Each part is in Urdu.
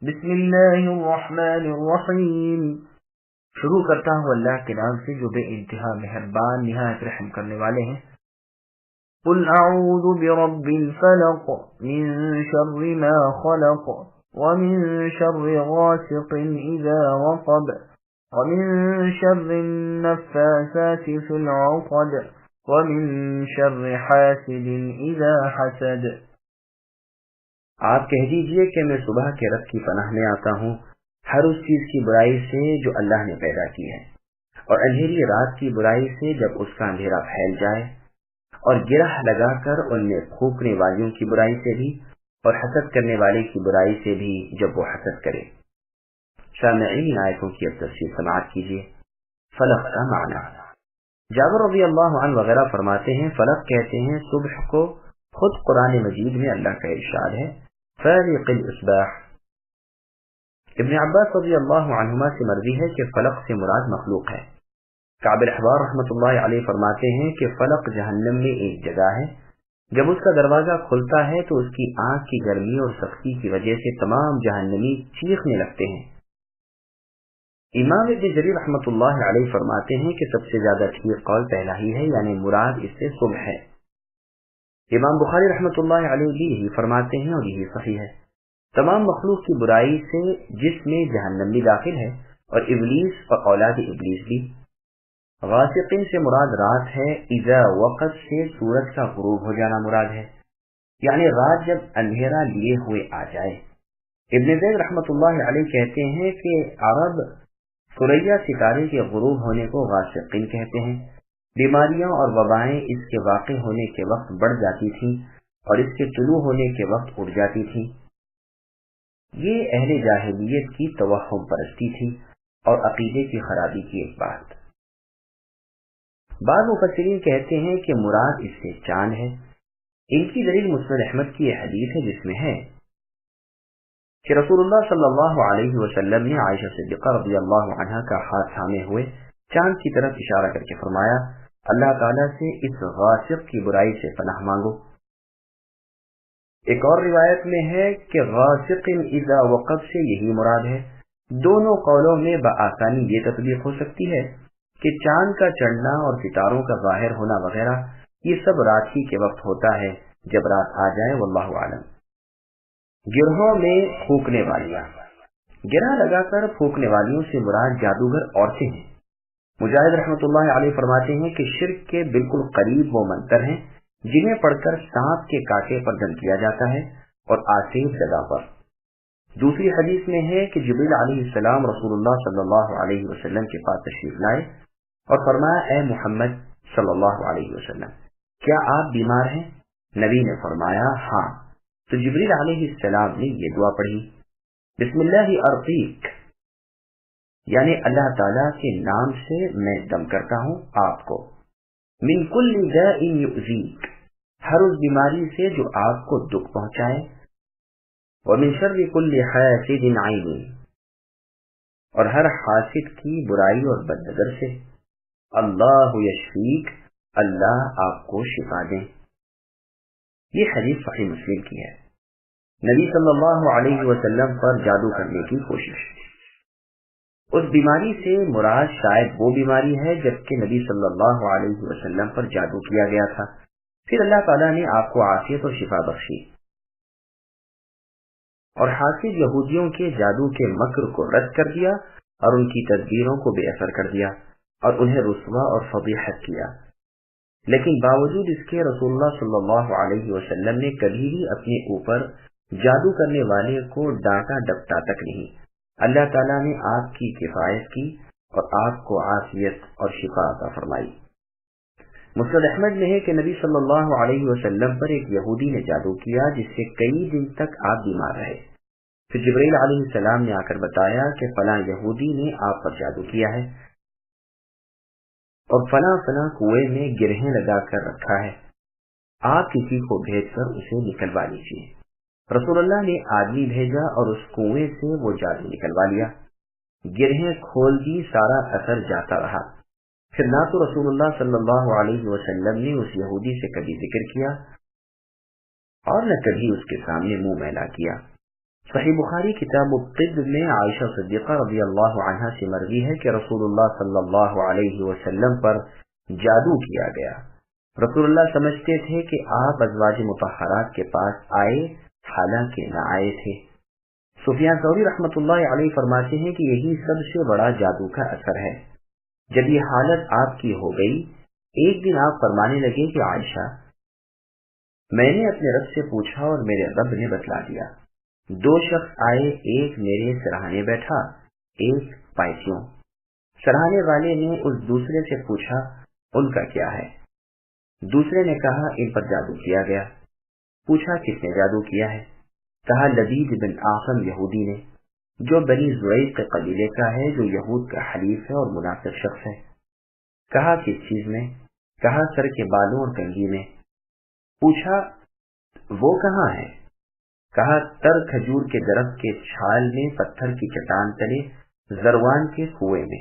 بسم اللہ الرحمن الرحیم۔ شروع کرتا ہوں اللہ کے نام سے جو بے انتہا مہربان نہایت رحم کرنے والے ہیں۔ قل اعوذ برب الفلق من شر ما خلق ومن شر غاسق اذا وقب ومن شر النفاثات في العقد ومن شر حاسد اذا حسد۔ آپ کہہ دیجئے کہ میں صبح کے رب کی پناہ میں آتا ہوں ہر اس چیز کی برائی سے جو اللہ نے پیدا کی ہے، اور اندھیری رات کی برائی سے جب اس کا اندھیرا پھیل جائے، اور گرہ لگا کر ان میں پھونکنے والیوں کی برائی سے بھی، اور حسد کرنے والے کی برائی سے بھی جب وہ حسد کرے۔ سامعین آیتوں کی اب تفصیل سماعت کیجیے۔ فلق کا معنی، جابر رضی اللہ عنہ وغیرہ فرماتے ہیں فلق کہتے ہیں صبح کو۔ خود قرآن مجید میں اللہ کا ارشاد ہے فالق الاصباح۔ ابن عباس رضی اللہ عنہما سے مروی ہے کہ فلق سے مراد مخلوق ہے۔ کعب الاحبار رحمۃ اللہ علیہ فرماتے ہیں کہ فلق جہنم میں ایک جگہ ہے، جب اس کا دروازہ کھلتا ہے تو اس کی آنکھ کی گرمی اور سختی کی وجہ سے تمام جہنمی چیخنے لگتے ہیں۔ امام ابن جریر رحمۃ اللہ علیہ فرماتے ہیں کہ سب سے زیادہ ٹھیک قول پہلا ہی ہے، یعنی مراد اس سے صبح ہے۔ امام بخاری رحمۃ اللہ علیہ بھی یہی فرماتے ہیں اور یہی صحیح ہے۔ تمام مخلوق کی برائی سے جس میں جہنم بھی داخل ہے، اور ابلیس اور اولاد ابلیس بھی۔ غاسقین سے مراد رات ہے، اذا وقت سے سورج کا غروب ہو جانا مراد ہے، یعنی رات جب اندھیرا لیے ہوئے آ جائے۔ ابن زید رحمۃ اللہ علیہ کہتے ہیں کہ عرب ثریا ستارے کے غروب ہونے کو غاسقین کہتے ہیں۔ بیماریاں اور وبائیں اس کے واقع ہونے کے وقت بڑھ جاتی تھیں اور اس کے طلوع ہونے کے وقت اٹھ جاتی تھیں۔ یہ اہل جاہلیت کی توہم پرستی تھی اور عقیدے کی خرابی کی ایک بات۔ بعض مفسرین کہتے ہیں کہ مراد اس سے چاند ہے۔ ان کی دلیل مسند احمد کی یہ حدیث ہے جس میں ہے کہ رسول اللہ صلی اللہ علیہ وسلم نے عائشہ صدیقہ رضی اللہ عنہا کا ہاتھ تھامے ہوئے چاند کی طرف اشارہ کر کے فرمایا اللہ تعالیٰ سے اس غاسق کی برائی سے پناہ مانگو۔ ایک اور روایت میں ہے کہ غاسق اذا وقب سے یہی مراد ہے۔ دونوں قولوں میں بآسانی یہ تطبیق ہو سکتی ہے کہ چاند کا چڑھنا اور ستاروں کا ظاہر ہونا وغیرہ یہ سب رات ہی کے وقت ہوتا ہے جب رات آ جائے، واللہ عالم۔ گرہوں میں پھونکنے والیاں، گرہ لگا کر پھونکنے والیوں سے مراد جادوگر عورتیں ہیں۔ مجاہد رحمۃ اللہ علیہ فرماتے ہیں کہ شرک کے بالکل قریب وہ منتر ہیں جنہیں پڑھ کر سانپ کے کاٹے پر دم کیا جاتا ہے اور آسیب جگہ پر۔ دوسری حدیث میں ہے کہ جبریل علیہ السلام رسول اللہ صلی اللہ علیہ وسلم کے پاس تشریف لائے اور فرمایا اے محمد صلی اللہ علیہ وسلم کیا آپ بیمار ہیں؟ نبی نے فرمایا ہاں، تو جبریل علیہ السلام نے یہ دعا پڑھی بسم اللہ ارقیک، یعنی اللہ تعالیٰ کے نام سے میں دم کرتا ہوں آپ کو، من کل داء یؤذیک، ہر اس بیماری سے جو آپ کو دکھ پہنچائے، ومن شر کل حاسد عین، اور ہر حاسد کی برائی اور بد نظر سے، اللہ یشفیک، اللہ آپ کو شفا دیں۔ یہ حدیث صحیح مسلم کی ہے۔ نبی صلی اللہ علیہ وسلم پر جادو کرنے کی کوشش۔ اس بیماری سے مراد شاید وہ بیماری ہے جبکہ نبی صلی اللہ علیہ وسلم پر جادو کیا گیا تھا، پھر اللہ تعالیٰ نے آپ کو عافیت اور شفا بخشی، اور حاسد یہودیوں کے جادو کے مکر کو رد کر دیا اور ان کی تدبیروں کو بے اثر کر دیا اور انہیں رسوا اور فضیحت کیا۔ لیکن باوجود اس کے رسول اللہ صلی اللہ علیہ وسلم نے کبھی بھی اپنے اوپر جادو کرنے والے کو ڈانٹا ڈپٹا تک نہیں۔ اللہ تعالیٰ نے آپ کی کفایت کی اور آپ کو عافیت اور شفا عطا فرمائی۔ مسند احمد میں ہے کہ نبی صلی اللہ علیہ وسلم پر ایک یہودی نے جادو کیا جس سے کئی دن تک آپ بیمار رہے۔ پھر جبرائیل علیہ السلام نے آ کر بتایا کہ فلاں یہودی نے آپ پر جادو کیا ہے اور فلاں فلاں کنویں میں گرہیں لگا کر رکھا ہے، آپ کسی کو بھیج کر اسے نکلوا لیجیے۔ رسول اللہ نے آدمی بھیجا اور اس کنویں سے وہ جادو نکلوا لیا، گرہیں کھول دی، سارا اثر جاتا رہا۔ پھر نہ تو رسول اللہ صلی اللہ علیہ وسلم نے اس یہودی سے کبھی ذکر کیا اور نہ کبھی اس کے سامنے منہ میلا کیا۔ صحیح بخاری کتاب الطب میں عائشہ صدیقہ رضی اللہ عنہا سے مروی ہے کہ رسول اللہ صلی اللہ علیہ وسلم پر جادو کیا گیا۔ رسول اللہ سمجھتے تھے کہ آپ ازواج مطہرات کے پاس آئے، حالانکہ نہ آئے تھے۔ سفیان ثوری رحمۃ اللہ علیہ فرماتے ہیں کہ یہی سب سے بڑا جادو کا اثر ہے۔ جب یہ حالت آپ کی ہو گئی، ایک دن آپ فرمانے لگے کہ عائشہ، میں نے اپنے رب سے پوچھا اور میرے رب نے بتلا دیا۔ دو شخص آئے، ایک میرے سرہانے بیٹھا، ایک پائسیوں۔ سرہانے والے نے اس دوسرے سے پوچھا ان کا کیا ہے؟ دوسرے نے کہا ان پر جادو کیا گیا۔ پوچھا کس نے جادو کیا ہے؟ کہا لبید بن عاصم یہودی نے، جو بنی زریق کے قبیلے کا ہے، جو یہود کا حلیف ہے اور منافق شخص ہے۔ کہا کس چیز میں؟ کہا سر کے بالوں اور کنگھی میں۔ پوچھا وہ کہاں ہے؟ کہا تر کھجور کے درخت کے چھال میں، پتھر کی چٹان تلے، زروان کے کنویں میں۔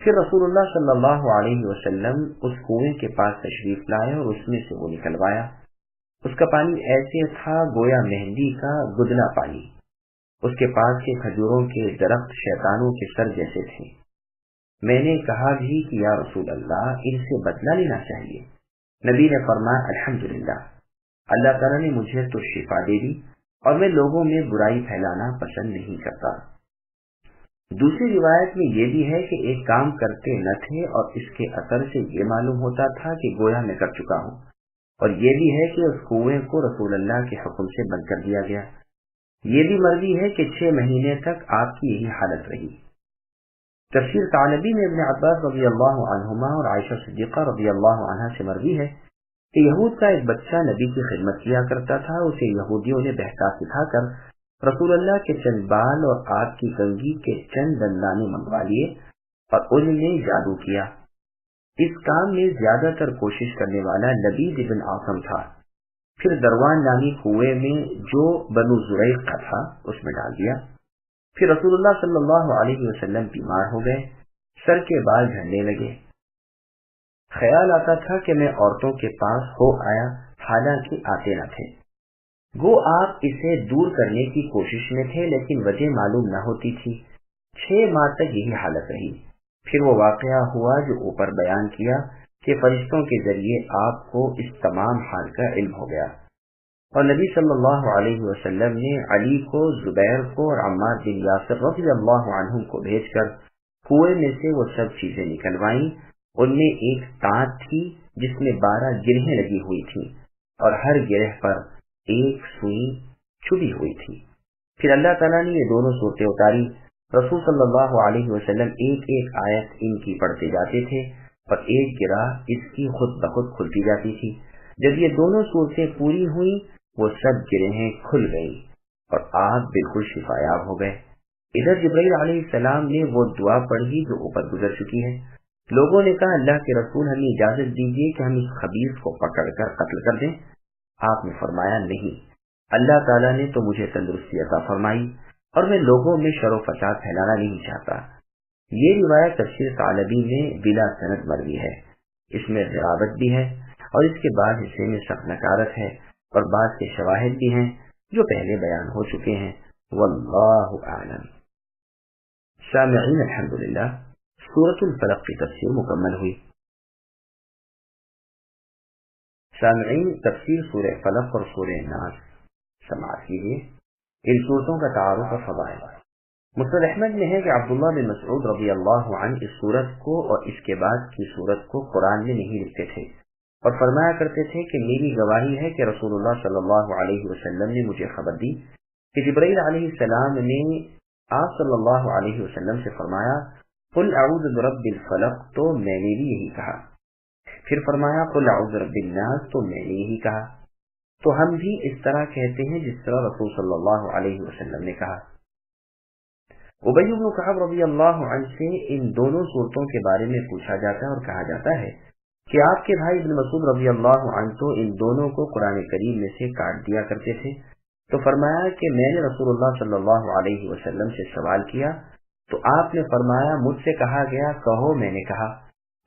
پھر رسول اللہ صلی اللہ علیہ وسلم اس کنویں کے پاس تشریف لائے اور اس میں سے وہ نکلوایا۔ اس کا پانی ایسے تھا گویا مہندی کا گدلا پانی۔ اس کے پاس کے کھجوروں کے درخت شیطانوں کے سر جیسے تھے۔ میں نے کہا بھی کہ یا رسول اللہ، ان سے بدلہ لینا چاہیے۔ نبی نے فرمایا الحمدللہ، اللہ تعالیٰ نے مجھے تو شفا دے دی اور میں لوگوں میں برائی پھیلانا پسند نہیں کرتا۔ دوسری روایت میں یہ بھی ہے کہ ایک کام کرتے نہ تھے اور اس کے اثر سے یہ معلوم ہوتا تھا کہ گویا میں کر چکا ہوں، اور یہ بھی ہے کہ اس کنویں کو رسول اللہ کے حکم سے بند کر دیا گیا۔ یہ بھی مروی ہے کہ 6 مہینے تک آپ کی یہی حالت رہی۔ تفسیر ثعلبی میں ابن عباس رضی اللہ عنہما اور عائشہ صدیقہ رضی اللہ عنہا سے مروی ہے کہ یہود کا ایک بچہ نبی کی خدمت کیا کرتا تھا۔ اسے یہودیوں نے بہکا سکھا کر رسول اللہ کے چند بال اور آپ کی کنگھی کے چند دندانے منگوا لیے اور ان میں جادو کیا۔ اس کام میں زیادہ تر کوشش کرنے والا لبید بن عاصم تھا۔ پھر دروان نامی کنویں میں جو بنو زریق کا تھا اس میں ڈال دیا۔ پھر رسول اللہ صلی اللہ علیہ وسلم بیمار ہو گئے، سر کے بال جھڑنے لگے۔ خیال آتا تھا کہ میں عورتوں کے پاس ہو آیا، حالانکہ آتے نہ تھے۔ گو آپ اسے دور کرنے کی کوشش میں تھے، لیکن وجہ معلوم نہ ہوتی تھی۔ 6 ماہ تک یہی حالت رہی۔ پھر وہ واقعہ ہوا جو اوپر بیان کیا کہ فرشتوں کے ذریعے آپ کو اس تمام حال کا علم ہو گیا، اور نبی صلی اللہ علیہ وسلم نے علی کو، زبیر کو اور عمار بن یاسر رضی اللہ عنہم کو بھیج کر کنویں میں سے وہ سب چیزیں نکلوائیں۔ ان میں ایک تانت تھی جس میں 12 گرہیں لگی ہوئی تھیں، اور ہر گرہ پر ایک سوئی چھپی ہوئی تھی۔ پھر اللہ تعالیٰ نے یہ دونوں صورتیں اتاری۔ رسول صلی اللہ علیہ وسلم ایک ایک آیت ان کی پڑھتے جاتے تھے اور ایک گرہ اس کی خود بخود کھلتی جاتی تھی۔ جب یہ دونوں صورتیں پوری ہوئیں، وہ سب گرہیں کھل گئیں اور آپ بالکل شفایاب ہو گئے۔ ادھر جبرائیل علیہ السلام نے وہ دعا پڑھی جو اوپر گزر چکی ہے۔ لوگوں نے کہا اللہ کے رسول، ہمیں اجازت دیجیے کہ ہم اس خبیث کو پکڑ کر قتل کر دیں۔ آپ نے فرمایا نہیں، اللہ تعالیٰ نے تو مجھے تندرستی عطا فرمائی اور میں لوگوں میں شر و فساد پھیلانا نہیں چاہتا۔ یہ روایت تفسیر ثعلبی میں بلا سند مروی ہے۔ اس میں غرابت بھی ہے اور اس کے بعد حصے میں سخت نکارت ہے اور بعض کے شواہد بھی ہیں جو پہلے بیان ہو چکے ہیں۔ واللہ اعلم۔ سامعین الحمدللہ، سورۃ الفلق کی تفسیر مکمل ہوئی۔ سامعین، تفسیر سورہ فلق اور سورہ ناس سماعت کیجیے۔ ان صورتوں کا تعارف اور فضائل۔ مسند احمد میں ہے کہ عبداللہ بن مسعود رضی اللہ عنہ اس صورت کو اور اس کے بعد کی صورت کو قرآن میں نہیں لکھتے تھے اور فرمایا کرتے تھے کہ میری گواہی ہے کہ رسول اللہ صلی اللہ علیہ وسلم نے مجھے خبر دی کہ جبرائیل علیہ السلام نے آپ صلی اللہ علیہ وسلم سے فرمایا قل اعوذ برب الفلق، تو میں نے بھی یہی کہا۔ پھر فرمایا قل اعوذ برب الناس، تو میں نے یہی کہا۔ تو ہم بھی اس طرح کہتے ہیں جس طرح رسول صلی اللہ علیہ وسلم نے کہا۔ ابی بن کعب رضی اللہ عنہ سے ان دونوں صورتوں کے بارے میں پوچھا جاتا ہے اور کہا جاتا ہے کہ آپ کے بھائی ابن مسعود رضی اللہ عنہ تو ان دونوں کو قرآن کریم میں سے کاٹ دیا کرتے تھے۔ تو فرمایا کہ میں نے رسول اللہ صلی اللہ علیہ وسلم سے سوال کیا تو آپ نے فرمایا مجھ سے کہا گیا کہو میں نے کہا،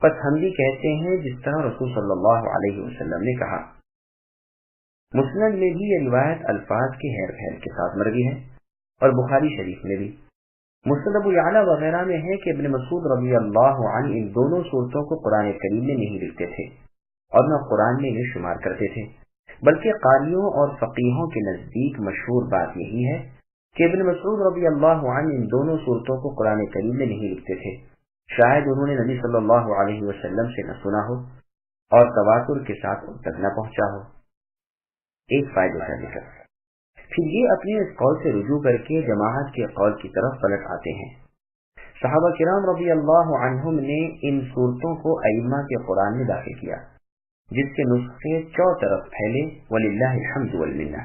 بس ہم بھی کہتے ہیں جس طرح رسول صلی اللہ علیہ وسلم نے کہا۔ مسند میں بھی یہ روایت الفاظ کے ہیر پھیر کے ساتھ مروی ہے۔ اور بخاری شریف میں بھی۔ مسند ابو یعلا وغیرہ میں ہے کہ ابن مسعود رضی اللہ عنہ ان دونوں صورتوں کو قرآن کریم میں نہیں لکھتے تھے اور نہ قرآن میں انہیں شمار کرتے تھے، بلکہ قاریوں اور فقیہوں کے نزدیک مشہور بات یہی ہے کہ ابن مسعود رضی اللہ عنہ ان دونوں صورتوں کو قرآن کریم میں نہیں لکھتے تھے، شاید انہوں نے نبی صلی اللہ علیہ وسلم سے نہ سنا ہو اور تواتر کے ساتھ ان تک نہ پہنچا ہو۔ ایک فائدہ کا ذکر، پھر یہ اپنے اس قول سے رجوع کر کے جماعت کے قول کی طرف پلٹ آتے ہیں۔ صحابہ کرام رضی اللہ عنہم نے ان صورتوں کو ائمہ کے قرآن میں داخل کیا، جس کے نسخے چوطرف پھیلے، وللہ الحمد والمنہ۔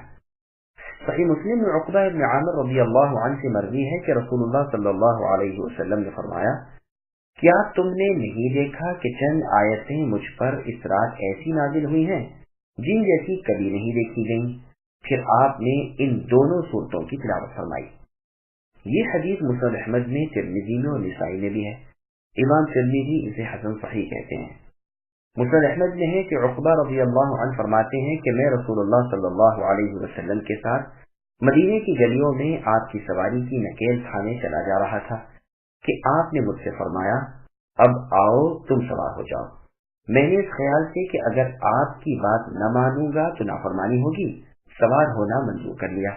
صحیح مسلم میں عقبہ ابن عامر رضی اللہ عنہ سے مروی ہے کہ رسول اللہ صلی اللہ علیہ وسلم نے فرمایا، کیا تم نے نہیں دیکھا کہ چند آیتیں مجھ پر اس رات ایسی نازل ہوئی ہیں جن جیسی کبھی نہیں دیکھی گئیں؟ پھر آپ نے ان دونوں صورتوں کی تلاوت فرمائی۔ یہ حدیث مسند احمد میں، ترمذی میں اور نسائی میں بھی ہے۔ امام ترمذی اسے حسن صحیح کہتے ہیں۔ مسند احمد میں ہے کہ عقبہ رضی اللہ عنہ فرماتے ہیں کہ میں رسول اللہ صلی اللہ علیہ وسلم کے ساتھ مدینے کی گلیوں میں آپ کی سواری کی نکیل کھانے چلا جا رہا تھا کہ آپ نے مجھ سے فرمایا، اب آؤ تم سوار ہو جاؤ۔ میں نے اس خیال سے کہ اگر آپ کی بات نہ مانوں گا تو نافرمانی ہوگی، سوار ہونا منظور کر لیا۔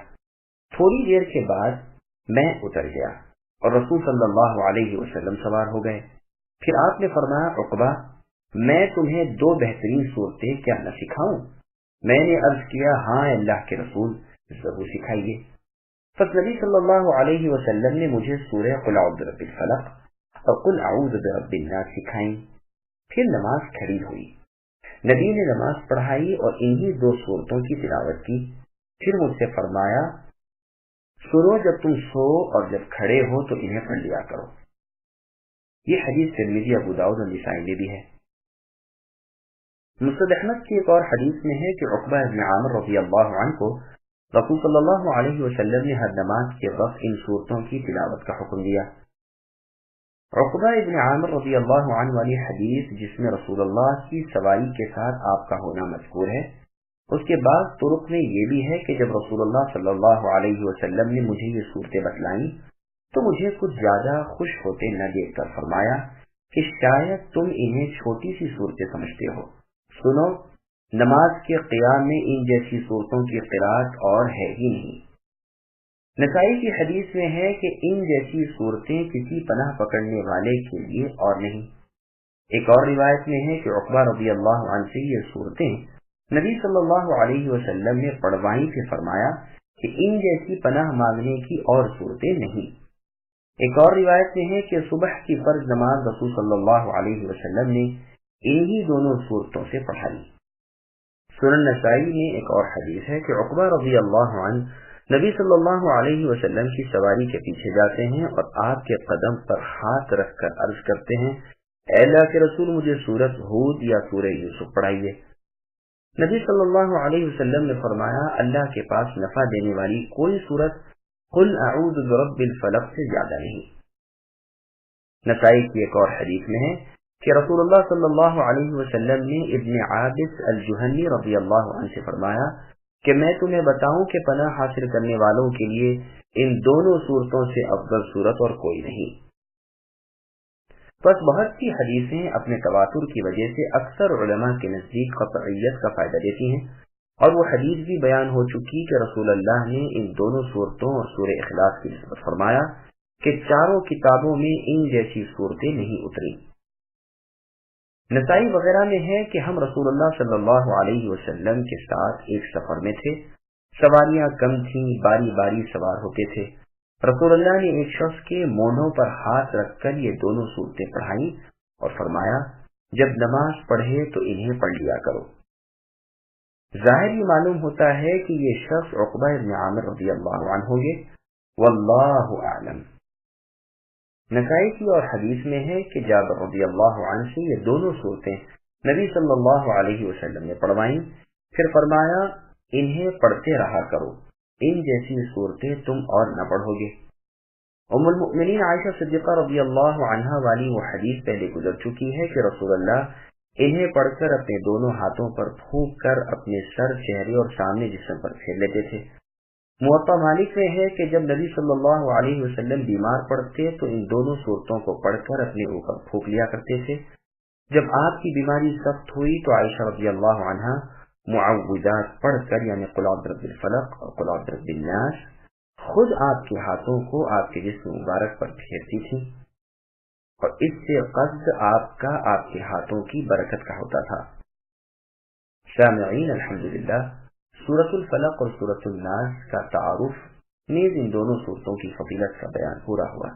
تھوڑی دیر کے بعد میں اتر گیا اور رسول صلی اللہ علیہ وسلم سوار ہو گئے۔ پھر آپ نے فرمایا، عقبہ میں تمہیں دو بہترین صورتیں کیا نہ سکھاؤں؟ میں نے عرض کیا، ہاں اللہ کے رسول، ضرور سکھائیے۔ پس نبی صلی اللہ علیہ وسلم نے مجھے سورہ قل اعوذ برب الفلق اور قل اعوذ برب الناس سکھائیں۔ پھر نماز کھڑی ہوئی، نبی نے نماز پڑھائی اور انہی دو صورتوں کی تلاوت کی۔ پھر مجھ سے فرمایا، سنو، جب تم سو اور جب کھڑے ہو تو انہیں پڑھ لیا کرو۔ یہ حدیث ترمذی، ابو داؤد اور نسائی میں بھی ہے۔ مسند احمد کی ایک اور حدیث میں ہے کہ عقبہ ابن عامر رضی اللہ عنہ کو رسول صلی اللہ علیہ وسلم نے ہر نماز کے وقت ان صورتوں کی تلاوت کا حکم دیا۔ عقبہ ابن عامر رضی اللہ عنہ والی حدیث، جس میں رسول اللہ کی سواری کے ساتھ آپ کا ہونا مذکور ہے، اس کے بعد طرق میں یہ بھی ہے کہ جب رسول اللہ صلی اللہ علیہ وسلم نے مجھے یہ صورتیں بتلائیں تو مجھے کچھ زیادہ خوش ہوتے نہ دیکھ کر فرمایا کہ شاید تم انہیں چھوٹی سی صورتیں سمجھتے ہو، سنو، نماز کے قیام میں ان جیسی صورتوں کی قرات اور ہے ہی نہیں۔ نسائی کی حدیث میں ہے کہ ان جیسی صورتیں کسی پناہ پکڑنے والے کے لیے اور نہیں۔ ایک اور روایت میں ہے کہ عقبہ رضی اللہ عنہ سے یہ صورتیں نبی صلی اللہ علیہ وسلم نے پڑھوائیں، پھر فرمایا کہ ان جیسی پناہ مانگنے کی اور صورتیں نہیں۔ ایک اور روایت میں ہے کہ صبح کی فرض نماز رسول صلی اللہ علیہ وسلم نے انہی دونوں صورتوں سے پڑھائی۔ سنن نسائی میں ایک اور حدیث ہے کہ عقبہ رضی اللہ عنہ نبی صلی اللہ علیہ وسلم کی سواری کے پیچھے جاتے ہیں اور آپ کے قدم پر ہاتھ رکھ کر عرض کرتے ہیں، اے اللہ کے رسول، مجھے سورۃ ہود یا سورہ یوسف پڑھائیے۔ نبی صلی اللہ علیہ وسلم نے فرمایا، اللہ کے پاس نفع دینے والی کوئی سورت قل اعوذ برب الفلق سے زیادہ نہیں۔ نسائی کی ایک اور حدیث میں ہے کہ رسول اللہ صلی اللہ علیہ وسلم نے ابن عابس الجہنی رضی اللہ عنہ سے فرمایا کہ میں تمہیں بتاؤں کہ پناہ حاصل کرنے والوں کے لیے ان دونوں صورتوں سے افضل صورت اور کوئی نہیں۔ بس بہت سی حدیثیں اپنے تواتر کی وجہ سے اکثر علماء کے نزدیک قطعیت کا فائدہ دیتی ہیں، اور وہ حدیث بھی بیان ہو چکی کہ رسول اللہ نے ان دونوں صورتوں اور سورہ اخلاص کی نسبت فرمایا کہ چاروں کتابوں میں ان جیسی صورتیں نہیں اتری۔ نسائی وغیرہ میں ہے کہ ہم رسول اللہ صلی اللہ علیہ وسلم کے ساتھ ایک سفر میں تھے، سواریاں کم تھیں، باری باری سوار ہوتے تھے۔ رسول اللہ نے ایک شخص کے مونوں پر ہاتھ رکھ کر یہ دونوں صورتیں پڑھائیں اور فرمایا، جب نماز پڑھے تو انہیں پڑھ لیا کرو۔ ظاہر یہ معلوم ہوتا ہے کہ یہ شخص عقبہ ابن عامر رضی اللہ عنہ ہوں گے، واللہ اعلم۔ نسائی کی اور حدیث میں ہے کہ جابر رضی اللہ عنہ سے یہ دونوں صورتیں نبی صلی اللہ علیہ وسلم نے پڑھوائیں، پھر فرمایا، انہیں پڑھتے رہا کرو، ان جیسی صورتیں تم اور نہ پڑھو گے۔ ام المؤمنین عائشہ صدیقہ رضی اللہ عنہا والی وہ حدیث پہلے گزر چکی ہے کہ رسول اللہ انہیں پڑھ کر اپنے دونوں ہاتھوں پر پھونک کر اپنے سر، چہرے اور سامنے جسم پر پھیر لیتے تھے۔ موطا مالک میں ہے کہ جب نبی صلی اللہ علیہ وسلم بیمار پڑتے تو ان دونوں صورتوں کو پڑھ کر اپنے اوپر پھونک لیا کرتے تھے۔ جب آپ کی بیماری سخت ہوئی تو عائشہ رضی اللہ عنہا معوذات پڑھ کر یعنی قل اعوذ برب الفلق اور قل اعوذ برب الناس خود آپ کے ہاتھوں کو آپ کے جسم مبارک پر پھیرتی تھی، اور اس سے قصد آپ کے ہاتھوں کی برکت کا ہوتا تھا۔ سامعین، الحمدللہ سورۃ الفلق اور سورۃ الناس کا تعارف نیز ان دونوں صورتوں کی فضیلت کا بیان پورا ہوا۔